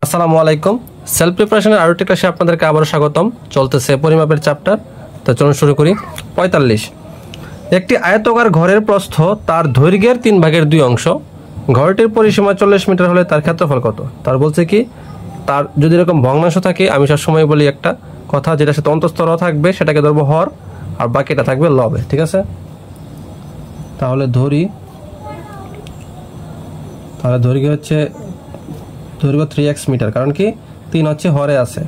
আসসালামু আলাইকুম। সেলফ প্রিপারেশনের আরো একটা ক্লাসে আপনাদেরকে আবারও স্বাগতম। চলতেছে পরিমাপের চ্যাপ্টার। তো চলুন শুরু করি। 45 একটি আয়তাকার ঘরের প্রস্থ তার দৈর্ঘ্যের 3/2 অংশ। ঘরটির পরিসীমা 40 মিটার হলে তার ক্ষেত্রফল কত? তার বলছে কি, তার যদি এরকম ভগ্নাংশ থাকে, আমি সবসময় বলি একটা কথা, যেটা সাথে অন্তঃস্থ র থাকবে সেটাকে ধরবো হর, আর বাকিটা থাকবে লবে। ঠিক আছে, তাহলে দৈর্ঘ্য হচ্ছে দৈর্ঘ্য 3x মিটার, কারণ কি 3 হচ্ছে হরে আছে।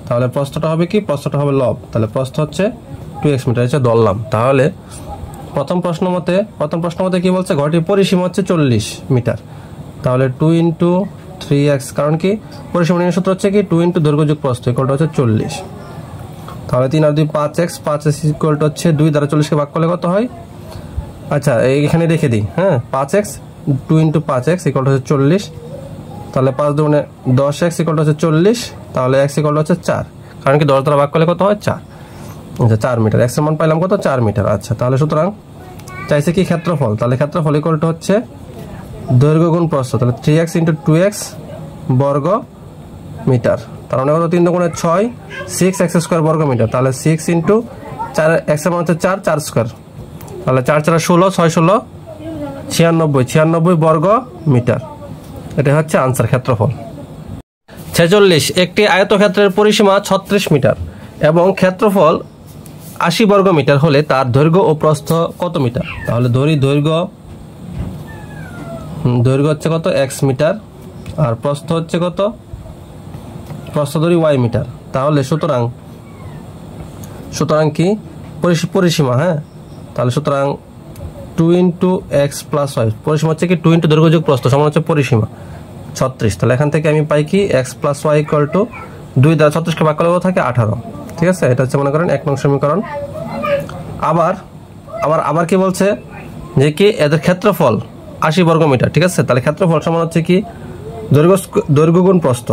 তাহলে প্রস্থটা হবে কি, প্রস্থটা হবে লব, তাহলে প্রস্থ হচ্ছে 2x মিটার, হচ্ছে ধরলাম। তাহলে প্রথম প্রশ্ন মতে কি বলছে, ঘরটির পরিসীমা হচ্ছে 40 মিটার, তাহলে 2 × 3x, কারণ কি পরিসীমা নির্ণয়ের সূত্র হচ্ছে কি 2 × দৈর্ঘ্য যোগ প্রস্থ ইকুয়াল টু হচ্ছে 40। তাহলে 3 আর 2 5x, 5x ইকুয়াল টু হচ্ছে 2 দ্বারা 40কে ভাগ করলে কত হয়? আচ্ছা, এখানে রেখে দিই। হ্যাঁ, 5x 2 × 5x ইকুয়াল টু হচ্ছে 40। তাহলে 5 দুগুণে 10x ইকুয়াল টু হচ্ছে 40, তাহলে x ইকুয়াল টু হচ্ছে 4, কারণ কি 10 দ্বারা ভাগ করলে কত হয়? 4। আচ্ছা, 4 মিটার, x এর মান পাইলাম কত? 4 মিটার। আচ্ছা, তাহলে সুতরাং চাইছে কি ক্ষেত্রফল, তাহলে ক্ষেত্রফল ইকুয়াল টু হচ্ছে দৈর্ঘ্য গুণ প্রস্থ, তাহলে 3x × 2x বর্গ মিটার। তার মানে হলো 3 দুগুণে 6, 6x² বর্গ মিটার, তাহলে 6 × 4, x এর মান হচ্ছে 4, 4 স্কয়ার, তাহলে 4 4 16, 6 16 96 বর্গ মিটার। এটা হচ্ছে আনসার, ক্ষেত্রফল। 46 একটি আয়তক্ষেত্রের পরিসীমা 36 মিটার এবং ক্ষেত্রফল 80 বর্গ মিটার হলে তার দৈর্ঘ্য ও প্রস্থ কত মিটার? তাহলে দৈর্ঘ্য হচ্ছে কত? x মিটার, আর প্রস্থ হচ্ছে কত? প্রস্থ ধরি y মিটার। তাহলে সুতরাং কি পরিসীমা, হ্যাঁ, তাহলে সুতরাং 2 × x + y, পরিসীমা হচ্ছে কি 2 × দৈর্ঘ্য যোগ প্রস্থ সমান হচ্ছে পরিসীমা 36। তাহলে এখান থেকে আমি পাই কি x + y = 2 দ্বারা 36কে ভাগ করলে থাকে 18। ঠিক আছে, এটা হচ্ছে মনে করেন 1 নং সমীকরণ। আবার কি বলছে যে কি এদের ক্ষেত্রফল 80 বর্গ মিটার। ঠিক আছে, তাহলে ক্ষেত্রফল সমান হচ্ছে কি দৈর্ঘ্য গুণ প্রস্থ,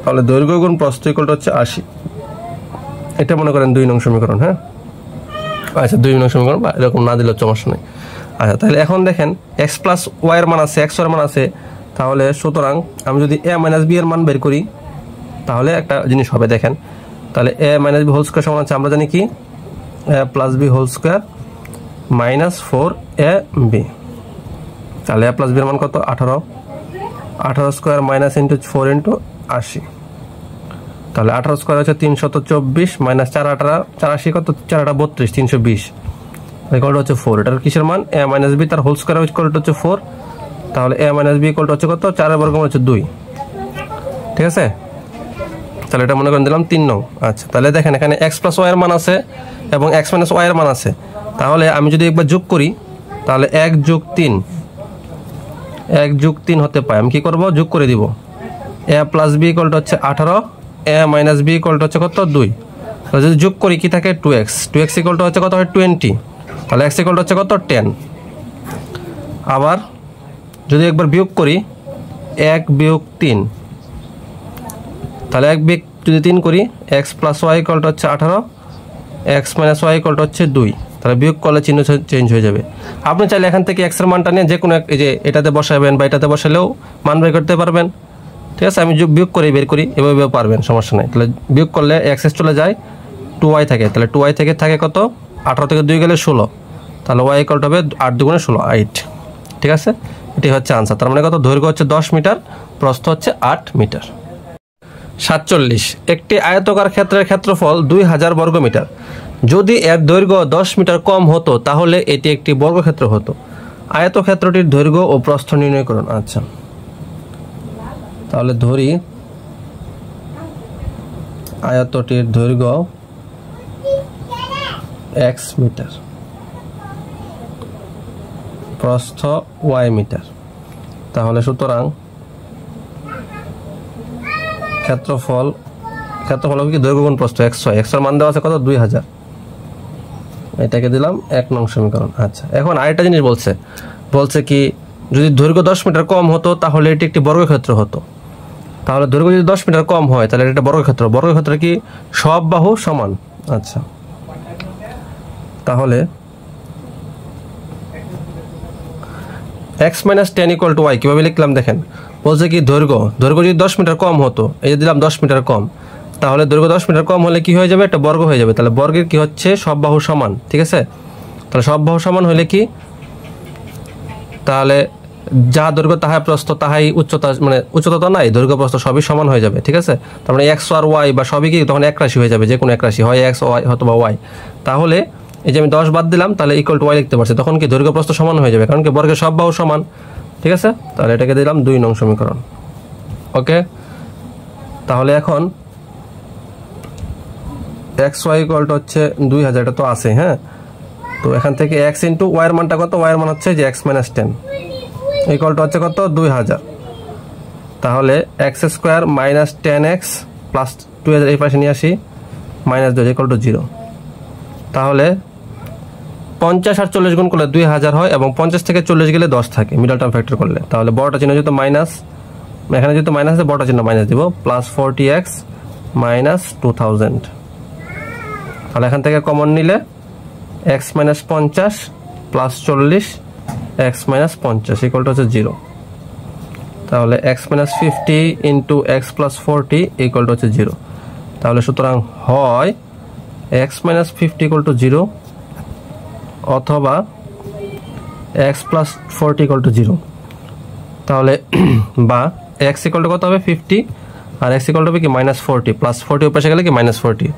তাহলে দৈর্ঘ্য গুণ প্রস্থ = হচ্ছে 80। এটা মনে করেন 2 নং সমীকরণ। হ্যাঁ, আচ্ছা, 2 নং সমীকরণ, বা এরকম না দিলেও সমস্যা নেই। আচ্ছা, তাহলে এখন দেখেন x + y এর মান আছে, x এর মান আছে, তাহলে সুতরাং আমি যদি a - b এর মান বের করি তাহলে একটা জিনিস হবে। দেখেন, তাহলে a - b হোল স্কয়ার সমান হচ্ছে, আমরা জানি কি a + b whole square - 4ab, তাহলে a + b এর মান কত? 18 স্কয়ার মাইনাস × 4 × 80, তাহলে 18 স্কয়ার হচ্ছে 324 মাইনাস 4 80 কত? 4 32, 320 ইকুয়াল টু হচ্ছে 4। এটার কিসের মান? a - b, তার হোল স্কয়ার ইকুয়াল টু হচ্ছে 4, তাহলে a - b ইকুয়াল টু হচ্ছে কত? 4 এর বর্গমূল হচ্ছে 2। ঠিক আছে, তাহলে এটা মনে করেন দিলাম 3 নং। আচ্ছা, তাহলে দেখেন এখানে x + y এর মান আছে এবং x - y এর মান আছে, তাহলে আমি যদি একবার যোগ করি তাহলে 1 + 3 হতে পায়। আমি কি করব? যোগ করে দিব। a + b ইকুয়াল টু হচ্ছে 18, a - b ইকুয়াল টু হচ্ছে কত? 2। তাহলে যদি যোগ করি কি থাকে? 2x ইকুয়াল টু হচ্ছে কত হয়? 20, তাহলে x ইকুয়াল টু হচ্ছে কত? 10। আবার যদি একবার বিয়োগ করি 1 - 3, তাহলে 1 বিয়োগ যদি 3 করি, x + y ইকুয়াল টু হচ্ছে 18, x - y ইকুয়াল টু হচ্ছে 2, তাহলে বিয়োগ করলে চিহ্ন চেঞ্জ হয়ে যাবে। আপনি চাইলে এখান থেকে x এর মানটা নিয়ে যে কোনো এই যে এটাতে বসাবেন বা এটাতে বসালেও মান বের করতে পারবেন। ঠিক আছে, আমি বিয়োগ করে বের করি, এভাবে পারবেন, সমস্যা নেই। তাহলে বিয়োগ করলে x চলে যায়, 2y থাকে, তাহলে 2y থেকে থাকে কত? 18 থেকে 2 গেলে 16, তাহলে y ইকুয়াল টু হবে 8 × 16, 8। ঠিক আছে, এটাই হচ্ছে আনসার। তার মানে কত? দৈর্ঘ্য হচ্ছে 10 মিটার, প্রস্থ হচ্ছে 8 মিটার। 47 একটি আয়তাকার ক্ষেত্রের ক্ষেত্রফল 2000 বর্গ মিটার। যদি এর দৈর্ঘ্য 10 মিটার কম হতো তাহলে এটি একটি বর্গক্ষেত্র হতো। আয়তক্ষেত্রটির দৈর্ঘ্য ও প্রস্থ নির্ণয় করুন। আচ্ছা, তাহলে ধরি আয়তটির দৈর্ঘ্য x মিটার, প্রস্থ y মিটার, তাহলে সুতরাং ক্ষেত্রফল কি দৈর্ঘ্য গুণ প্রস্থ x এর মান দেওয়া আছে কত? 2000, এটাকে দিলাম 1 নং সমীকরণ। আচ্ছা, এখন আরেকটা জিনিস বলছে কি যদি দৈর্ঘ্য 10 মিটার কম হতো তাহলে এটি একটি বর্গক্ষেত্র হতো। তাহলে দৈর্ঘ্য যদি 10 মিটার কম হয় তাহলে এটা বর্গক্ষেত্র কি সব বাহু সমান। আচ্ছা, তাহলে x - 10 = y কিভাবে লিখলাম? দেখেন, বলছে কি দৈর্ঘ্য যদি 10 মিটার কম হতো, এই যে দিলাম 10 মিটার কম, তাহলে দৈর্ঘ্য 10 মিটার কম হলে কি হয়ে যাবে, একটা বর্গ হয়ে যাবে। তাহলে বর্গের কি হচ্ছে, সব বাহু সমান, ঠিক আছে। তাহলে সব বাহু সমান হলে কি, তাহলে যা দৈর্ঘ্য তাহাই প্রস্থ তাহাই উচ্চতা, মানে উচ্চতা তো নাই, দৈর্ঘ্য প্রস্থ সবই সমান হয়ে যাবে, ঠিক আছে। তার মানে এক্স আর ওয়াই বা সবই কি তখন এক রাশি হয়ে যাবে, যে কোনো এক রাশি, হয় এক্স ওয়াই অথবা ওয়াই। তাহলে এই যে আমি 10 বাদ দিলাম, তাহলে ইকুয়াল টু ওয়াই লিখতে পারছি, তখন কি দৈর্ঘ্য প্রস্থ সমান হয়ে যাবে, কারণ কি বর্গের সব বাহু সমান, ঠিক আছে। তাহলে এটাকে দিলাম 2 নং সমীকরণ। ওকে, তাহলে এখন এক্স ওয়াই ইকুয়াল টু হচ্ছে 2000, এটা তো আছে, হ্যাঁ। তো এখান থেকে এক্স ইন্টু ওয়াইয়ের মানটা কত, ওয়াইয়ের মান হচ্ছে যে এক্স মাইনাস 10 ইকুয়াল টু হচ্ছে কত, 2000। তাহলে x square minus 10x plus 2000 এই পাশে নিয়ে আসি, মাইনাস 2 ইকুয়াল টু 0। তাহলে 50 আর 40 গুণ করলে 2000 হয়, এবং 50 থেকে 40 গেলে 10 থাকে, মিডল টার্ম ফ্যাক্টর করলে। তাহলে বড়টা চিহ্ন যেহেতু মাইনাস, এখানে যেহেতু মাইনাস আছে, বড়টা চিহ্ন মাইনাস দিব, প্লাস 40x মাইনাস 2000। তাহলে এখান থেকে কমন নিলে x minus 50 plus 40 x minus 50 equal to হচ্ছে 0। তাহলে x minus 50 into x plus 40 equal to হচ্ছে 0। তাহলে সুতরাং হয় x মাইনাস 50 ইকুয়াল টু 0 অথবা x প্লাস 40 ইকুয়াল টু 0। তাহলে বা x ইকুয়াল টু কত হবে, 50, আর x ইকুয়াল টু হবে কি মাইনাস 40, প্লাস 40 উপরে গেলে কি মাইনাস 40।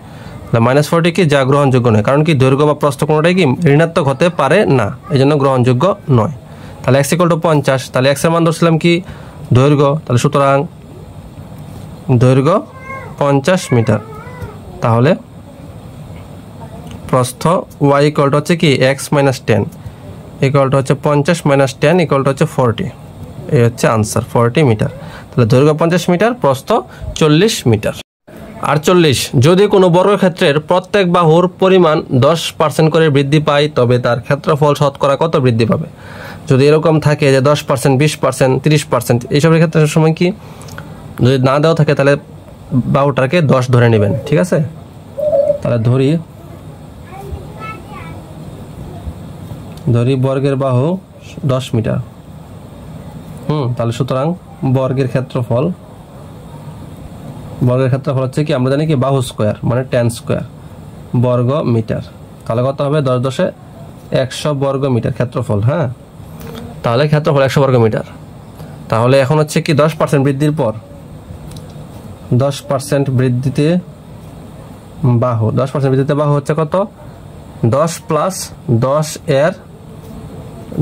মাইনাস 40 কি যা গ্রহণযোগ্য নয়, কারণ কি দৈর্ঘ্য বা প্রস্থ কোনোটাই কি ঋণাত্মক হতে পারে না, এই জন্য গ্রহণযোগ্য নয়। তাহলে x ইকুয়াল টু 50, তাহলে x এর মান ধরছিলাম কি দৈর্ঘ্য, তাহলে সুতরাং দৈর্ঘ্য 50 মিটার। তাহলে প্রস্থ y ইকুয়াল টু হচ্ছে কি x মাইনাস 10 ইকুয়াল টু হচ্ছে 50 মাইনাস 10 ইকুয়াল টু হচ্ছে 40, এই হচ্ছে আনসার, 40 মিটার। তাহলে দৈর্ঘ্য 50 মিটার, প্রস্থ 40 মিটার। 48, যদি কোনো বর্গক্ষেত্রের প্রত্যেক বাহুর পরিমাণ 10% করে বৃদ্ধি পায়, তবে তার ক্ষেত্রফল শতকরা কত বৃদ্ধি পাবে। যদি এরকম থাকে যে 10%, 20%, 30%, এইসবের ক্ষেত্রে সময় কি যদি না দেওয়া থাকে, তাহলে বাহুটাকে 10 ধরে নেবেন, ঠিক আছে। তাহলে ধরি বর্গের বাহু 10 মিটার, তাহলে সুতরাং বর্গের ক্ষেত্রফল হচ্ছে কি, আমরা জানি কি বাহু স্কোয়ার মানে 10 স্কোয়ার বর্গ মিটার। তাহলে কত হবে, 10 10 100 বর্গ মিটার ক্ষেত্রফল, হ্যাঁ। তাহলে ক্ষেত্রফল 100 বর্গ মিটার। তাহলে এখন হচ্ছে কি 10% বৃদ্ধির পর 10% বৃদ্ধিতে বাহু, 10% বৃদ্ধিতে বাহু হচ্ছে কত, 10 প্লাস 10 এর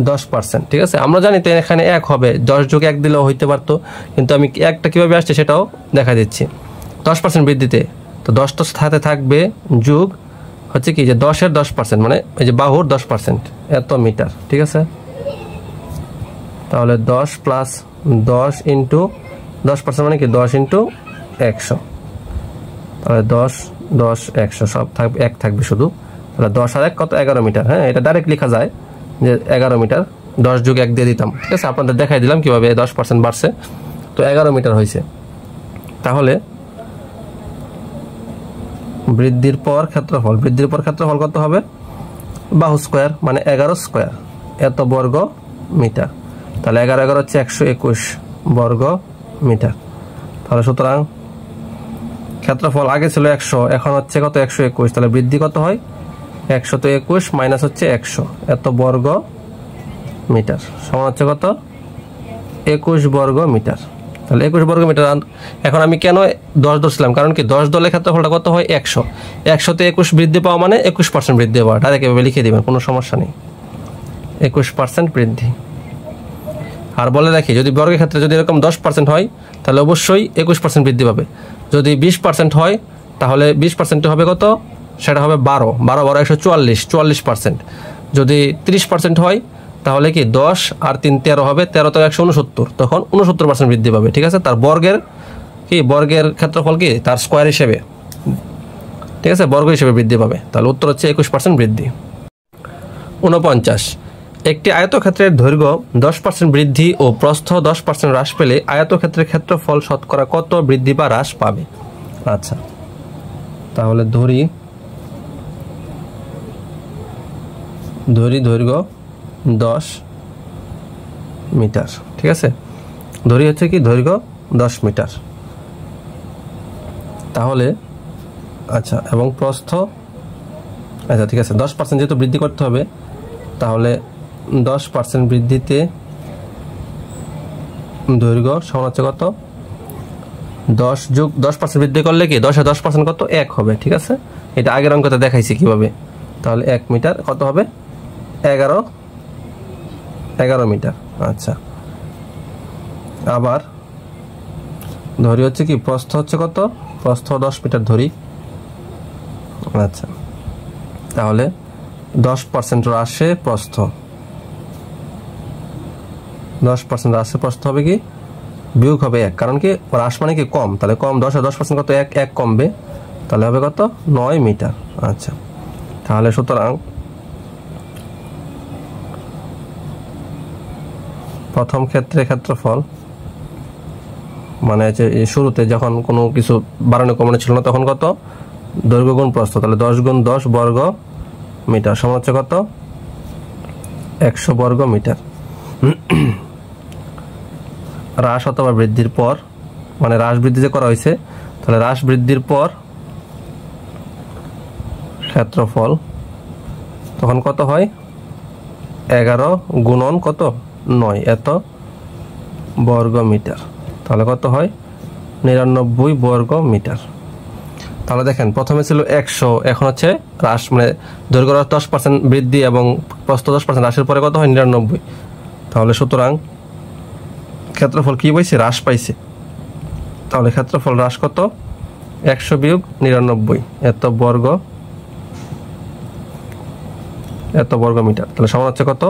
10%, ঠিক আছে। আমরা জানি তো এখানে 1 হবে, 10 যোগ 1 দিলেও হইতে পারতো, কিন্তু আমি 1টা কিভাবে আসছে সেটাও দেখা দিচ্ছি। 10% বৃদ্ধিতে তো 10 তো সাথে থাকবে, যুগ হচ্ছে কি যে 10 এর 10%, মানে এই যে বাহুর 10% এত মিটার, ঠিক আছে। তাহলে 10 প্লাস 10 ইন্টু 10% মানে কি 10 ইন্টু 100, তাহলে 10 10 100 সব থাকবে, 1 থাকবে শুধু। তাহলে 10 আর 1 কত, 11 মিটার, হ্যাঁ। এটা ডাইরেক্ট লেখা যায় যে 11 মিটার, 10 যোগ 1 দিয়ে দিতাম, ঠিক আছে। আপনাদের দেখাই দিলাম কিভাবে 10% বাড়ছে, তো 11 মিটার হয়েছে। তাহলে বৃদ্ধির পর ক্ষেত্রফল কত হবে, বাহু স্কোয়ার মানে 11 স্কোয়ার এত বর্গ মিটার। তাহলে 11 11 হচ্ছে 121 বর্গ মিটার। তাহলে সুতরাং ক্ষেত্রফল আগে ছিল 100, এখন হচ্ছে কত, 121। তাহলে বৃদ্ধি কত হয়, 121 মাইনাস হচ্ছে 100 এত বর্গ মিটার সমান হচ্ছে কত, 21 বর্গ মিটার। তাহলে 21 বর্গ মিটার। এখন আমি কেন 10 ধরছিলাম, কারণ কি 10 দলের ক্ষেত্রফলটা কত হয়, 100, 100তে 21 বৃদ্ধি পাওয়া মানে 21% বৃদ্ধি পাওয়া, ডাইরেক্ট এভাবে লিখে দিবেন, কোনো সমস্যা নেই, 21% বৃদ্ধি। আর বলে রাখি, যদি বর্গের ক্ষেত্রে যদি এরকম 10% হয়, তাহলে অবশ্যই 21% বৃদ্ধি পাবে। যদি 20% হয়, তাহলে 20% হবে কত, সেটা হবে 12 12 12 144, 44%। যদি 30% হয়, তাহলে কি 10 আর 3 13 হবে, 13 তো 169, তখন 69% বৃদ্ধি পাবে, ঠিক আছে। তার বর্গের ক্ষেত্রফল কি তার স্কোয়ার হিসেবে, ঠিক আছে, বর্গ হিসেবে বৃদ্ধি পাবে। তাহলে উত্তর হচ্ছে 21% বৃদ্ধি। 49, একটি আয়তক্ষেত্রের দৈর্ঘ্য 10% বৃদ্ধি ও প্রস্থ 10% হ্রাস পেলে আয়তক্ষেত্রের ক্ষেত্রফল শতকরা কত বৃদ্ধি বা হ্রাস পাবে। আচ্ছা, তাহলে ধরি দৈর্ঘ্য 10 মিটার, ঠিক আছে। ধরি হচ্ছে কি দৈর্ঘ্য 10 মিটার। তাহলে আচ্ছা, এবং প্রস্থ, আচ্ছা ঠিক আছে, 10% যেহেতু বৃদ্ধি করতে হবে, তাহলে 10% বৃদ্ধিতে দৈর্ঘ্য সমান হচ্ছে কত, 10 যোগ 10% বৃদ্ধি করলে কি 10 এ 10% কত, 1 হবে। ঠিক আছে, এটা আগের অঙ্কতে দেখাইছি কিভাবে। তাহলে 1 মিটার কত হবে, 11 মিটার। আচ্ছা, আবার ধরি হচ্ছে কি প্রস্থ হচ্ছে কত, প্রস্থ 10 মিটার ধরি। আচ্ছা, তাহলে 10% হ্রাসে প্রস্থ, 10% হ্রাসে প্রস্থ হবে কি, বিয়োগ হবে 1, কারণ কি হ্রাস মানে কি কম, তাহলে কম 10 এ 10% কত, 1 কমবে, তাহলে হবে কত, 9 মিটার। আচ্ছা, তাহলে সুতরাং প্রথম ক্ষেত্রে ক্ষেত্রফল মানে যে শুরুতে যখন কোনো কিছু বাড়ানো কমানো ছিল না, তখন কত, দৈর্ঘ্য গুণ প্রস্থ, তাহলে 10 গুণ 10 বর্গ মিটার সমান হচ্ছে কত, 100 বর্গ মিটার। হ্রাস অথবা বৃদ্ধির পর, মানে হ্রাস বৃদ্ধি যে করা হয়েছে, তাহলে হ্রাস বৃদ্ধির পর ক্ষেত্রফল তখন কত হয়, 11 গুণন কত, 9, এত বর্গ মিটার, তাহলে কত হয়, 99 বর্গ মিটার। তাহলে দেখেন প্রথমে ছিল 100, এখন হচ্ছে হ্রাস, মানে দৈর্ঘ্য 10% বৃদ্ধি এবং প্রস্থ 10% হ্রাসের পরে কত হয়, 99। তাহলে সুতরাং ক্ষেত্রফল কি পাইছে, হ্রাস পাইছে। তাহলে ক্ষেত্রফল হ্রাস কত, 100 বিয়োগ 99, এত বর্গ মিটার, তাহলে সমান হচ্ছে কত,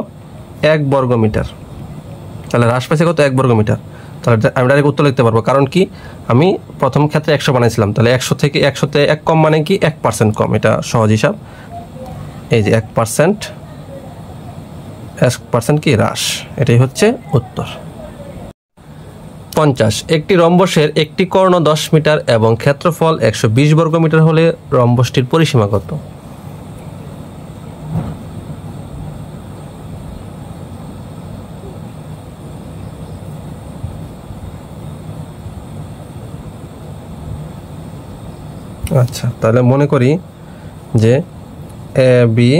1 বর্গ মিটার। তাহলে হ্রাস পাইছে কত, 1 বর্গ মিটার। তাহলে আমি ডাইরেক্ট উত্তর লিখতে পারবো, কারণ কি আমি প্রথম ক্ষেত্রে 100 বানাইছিলাম, তাহলে 100 থেকে 100তে 1 কম মানে কি 1% কম, এটা সহজ হিসাব। এই যে 1% কি হ্রাস, এটাই হচ্ছে উত্তর। 50, একটি রম্বসের একটি কর্ণ 10 মিটার এবং ক্ষেত্রফল 120 বর্গ মিটার হলে রম্বসটির পরিসীমা কত? আচ্ছা, তাহলে মনে করি যে এ বি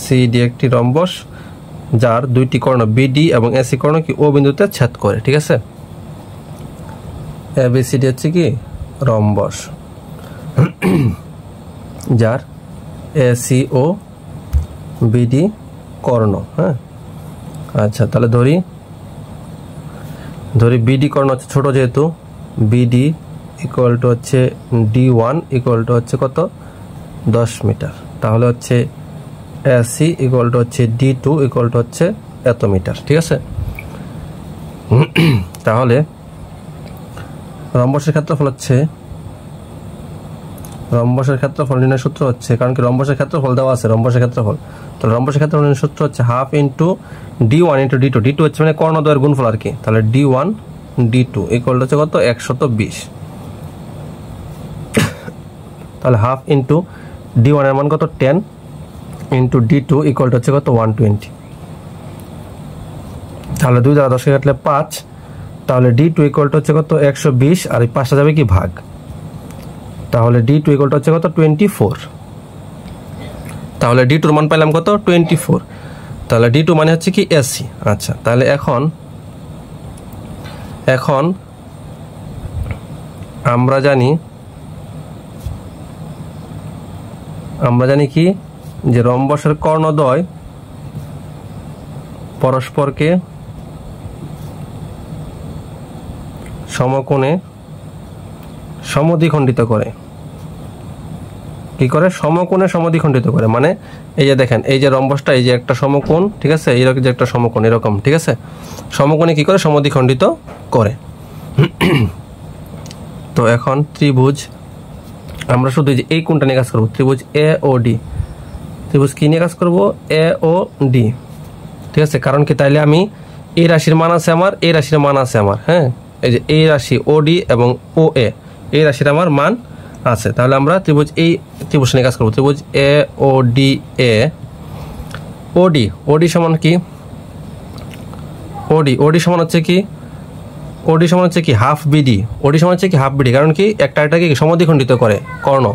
সি ডি একটি রম্বস, যার দুইটি কর্ণ বিডি এবং এসি কর্ণ কি ও বিন্দুতে ছেদ করে। ঠিক আছে, এ বি সি ডি হচ্ছে কি রম্বস, যার এসি ও বিডি কর্ণ। হ্যাঁ, আচ্ছা, তাহলে ধরি বিডি কর্ণ হচ্ছে ছোট, যেহেতু বিডি ইকুয়াল টু হচ্ছে D1 ইকুয়াল টু হচ্ছে কত, 10 মিটার। তাহলে হচ্ছে এসি ইকুয়াল টু হচ্ছে D2 ইকুয়াল টু হচ্ছে এত মিটার। ঠিক আছে, তাহলে রম্বসের ক্ষেত্রফল হচ্ছে, রম্বসের ক্ষেত্রফল নির্ণয় সূত্র হচ্ছে, কারণ কি রম্বসের ক্ষেত্রফল দেওয়া আছে, রম্বসের ক্ষেত্রফল, তাহলে রম্বসের ক্ষেত্রফল নির্ণয় সূত্র হচ্ছে ½ into D1 into D2, D2 হচ্ছে মানে কর্ণদ্বয়ের গুণফল আর কি। তাহলে D1 D2 ইকুয়াল টু হচ্ছে কত, 120। তাহলে ½ ইন্টু D1 এর মান কত, 10 ইন্টু D2 ইকুয়াল টু হচ্ছে কত, 120। তাহলে 2 দ্বারা 10 কাটলে 5, তাহলে D2 ইকুয়াল টু হচ্ছে কত, 120, আর এই 5টা যাবে কি ভাগ, তাহলে D2 ইকুয়াল টু হচ্ছে কত, 24। তাহলে D2 এর মান পাইলাম কত, 24। তাহলে D2 মানে হচ্ছে কি এসি। আচ্ছা, তাহলে এখন আমরা জানি কি যে রম্বসের কর্ণদ্বয় পরস্পরকে সমকোণে সমদ্বিখণ্ডিত করে। কি করে, সমকোণে সমদ্বিখণ্ডিত করে, মানে এই যে দেখেন, এই যে রম্বসটা, এই যে একটা সমকোণ, ঠিক আছে, এইরকম যে একটা সমকোণ এরকম, ঠিক আছে, সমকোণে কি করে, সমদ্বিখণ্ডিত করে। তো এখন ত্রিভুজ, আমরা শুধু যে এই কোণটা নিয়ে কাজ করবো, ত্রিভুজ এ ও ডি, ত্রিভুজ কি নিয়ে কাজ করবো, এ ও ডি। ঠিক আছে, কারণ কি তাইলে আমি এই রাশির মান আছে আমার, এই রাশির মান আছে আমার, হ্যাঁ, এই যে এই রাশি ও ডি এবং ও এ, এই রাশির আমার মান আছে। তাহলে আমরা ত্রিভুজ এই ত্রিভুজ নিয়ে কাজ করবো, ত্রিভুজ এ ও ডি, ওডি সমান কি, ওডি সমান হচ্ছে কি ওডি সমান হচ্ছে কি হাফ বিডি, ওডি সমান হচ্ছে কি হাফ বিডি, কারণ কি একটা এটাকে সমদ্বিখণ্ডিত করে কর্ণ,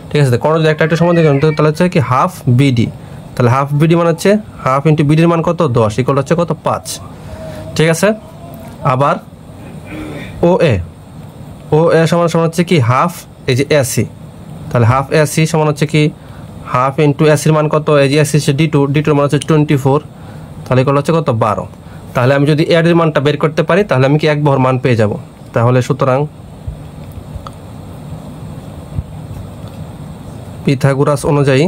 ঠিক আছে, কর্ণ যদি একটা সমদ্বিখণ্ডিত তাহলে হচ্ছে কি হাফ বিডি, তাহলে হাফ বিডি মানে হচ্ছে হাফ ইন্টু বিডির মান কত 10 ইকুয়াল হচ্ছে কত 5, ঠিক আছে। আবার ও এ সমান হচ্ছে কি হাফ এই যে এসি, তাহলে হাফ এসি সমান হচ্ছে কি হাফ ইন্টু এসির মান কত, এই যে এসি হচ্ছে ডি টুর মান হচ্ছে 24, তাহলে ইকুয়াল হচ্ছে কত 12। তাহলে আমি যদি এর মানটা বের করতে পারি তাহলে আমি কি এক বাহুর মান পেয়ে যাব। তাহলে সুতরাং পিথাগোরাস অনুযায়ী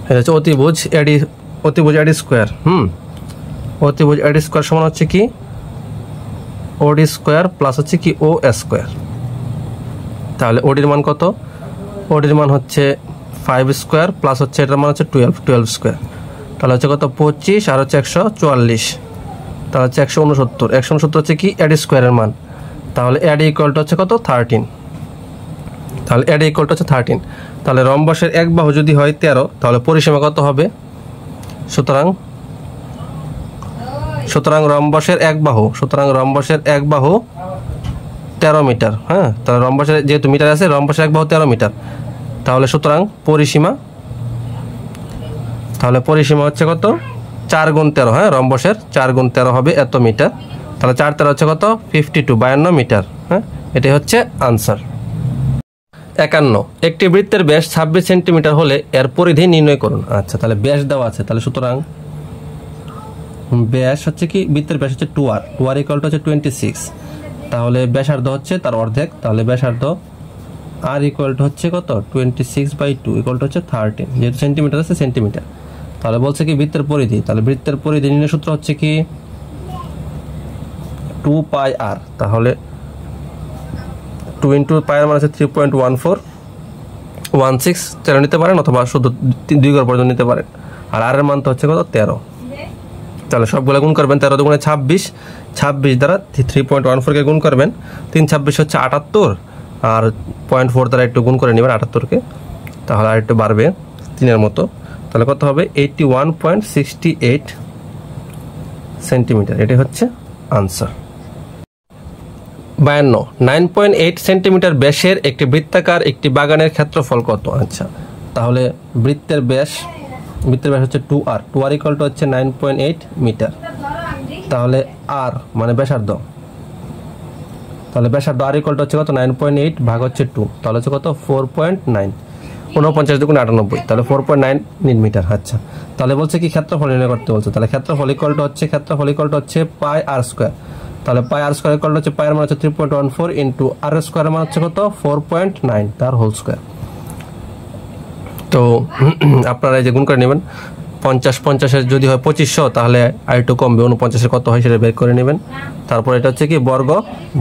এটা হচ্ছে অতিভুজ এডি স্কোয়ার, অতিভুজ এডি স্কোয়ার সমান হচ্ছে কি ওডি স্কোয়ার প্লাস হচ্ছে কি ও স্কোয়ার। তাহলে ওডির মান কত, ওডির মান হচ্ছে 5 স্কোয়ার প্লাস হচ্ছে এটার মান হচ্ছে 12 স্কোয়ার, তাহলে হচ্ছে কত 25 আর হচ্ছে 144, তাহলে হচ্ছে 169 হচ্ছে কি এডি স্কোয়ারের মান, তাহলে এডি ইকুয়ালটা হচ্ছে কত 13, তাহলে এডি ইকুয়ালটা হচ্ছে 13। তাহলে রম্বসের এক বাহু যদি হয় 13 তাহলে পরিসীমা কত হবে, সুতরাং রম্বসের এক বাহু 13 মিটার, হ্যাঁ, তাহলে রম্বসের যেহেতু মিটার আছে রম্বসের এক বাহু 13 মিটার, তাহলে সুতরাং পরিসীমা হচ্ছে কত 4 গুণ 13, হ্যাঁ, রম্বসের 4 গুণ 13 হবে এত মিটার, তাহলে 4 13 হচ্ছে কত 52 মিটার, হ্যাঁ, এটাই হচ্ছে আনসার। 51 একটি বৃত্তের ব্যাস 26 সেন্টিমিটার হলে এর পরিধি নির্ণয় করুন। আচ্ছা, তাহলে ব্যাস দেওয়া আছে, তাহলে সুতরাং ব্যাস হচ্ছে কি বৃত্তের ব্যাস হচ্ছে 2r ইকুয়াল টু হচ্ছে 26, তাহলে ব্যাসার্ধ হচ্ছে তার অর্ধেক, তাহলে ব্যাসার্ধ r ইকুয়াল টু হচ্ছে কত 26/2 ইকুয়াল টু হচ্ছে 13, যেহেতু সেন্টিমিটার আছে সেন্টিমিটার। তাহলে বলছে কি বৃত্তের পরিধি, তাহলে বৃত্তের পরিধি নির্ণয় সূত্র হচ্ছে কি 2πr, তাহলে 2 ইন্টু পায়ের মান আছে 3.1416 তেরো নিতে পারেন, অথবা শুধু 2 ঘর পর্যন্ত নিতে পারেন, আর আর এর মান তো হচ্ছে কত 13, তাহলে সবগুলো গুণ করবেন 13 দুগুণে 26 দ্বারা 3.14কে গুণ করবেন, 3 26 হচ্ছে 78, আর 0.4 দ্বারা একটু গুণ করে নেবেন 78কে, তাহলে আর একটু বাড়বে 3-এর মতো, তাহলে কত হবে 81.68 সেন্টিমিটার, এটি হচ্ছে আনসার। 52 9.8 সেন্টিমিটার ব্যাসের একটি বৃত্তাকার একটি বাগানের ক্ষেত্রফল কত। আচ্ছা, তাহলে বৃত্তের ব্যাস হচ্ছে 2r ইকুয়াল টু হচ্ছে 9.8 মিটার, তাহলে আর মানে ব্যাসার্ধ, তাহলে ব্যাসার্ধ আর ইকুয়াল টু হচ্ছে কত 9.8 ভাগ হচ্ছে 2, তাহলে হচ্ছে কত 4.9, 49 দুগুণে 98, তাহলে 4.9 মিটার। আচ্ছা, তাহলে বলছে কি ক্ষেত্রফল নির্ণয় করতে বলছে, তাহলে ক্ষেত্রফল ইকুয়াল টু হচ্ছে পাই আর স্কোয়ার, তাহলে পাই আর স্কোয়ার ইকুয়াল টু হচ্ছে পায়ের মান হচ্ছে 3.14 ইন্টু আর স্কোয়ারের মান হচ্ছে কত 4.9 তার হোল স্কোয়ার। তো আপনারা এই যে গুণ করে নেবেন, 50 যদি হয় 2500, তাহলে আর একটু কমবে, 49 কত হয় সেটা বের করে নেবেন। তারপর এটা হচ্ছে কি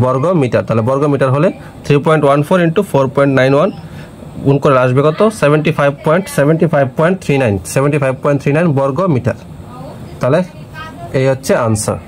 বর্গ মিটার, তাহলে বর্গ মিটার হলে 3.14 ইন্টু 4.91 গুণ করে আসবে কত 75.39 বর্গ মিটার, তাহলে এই হচ্ছে আনসার।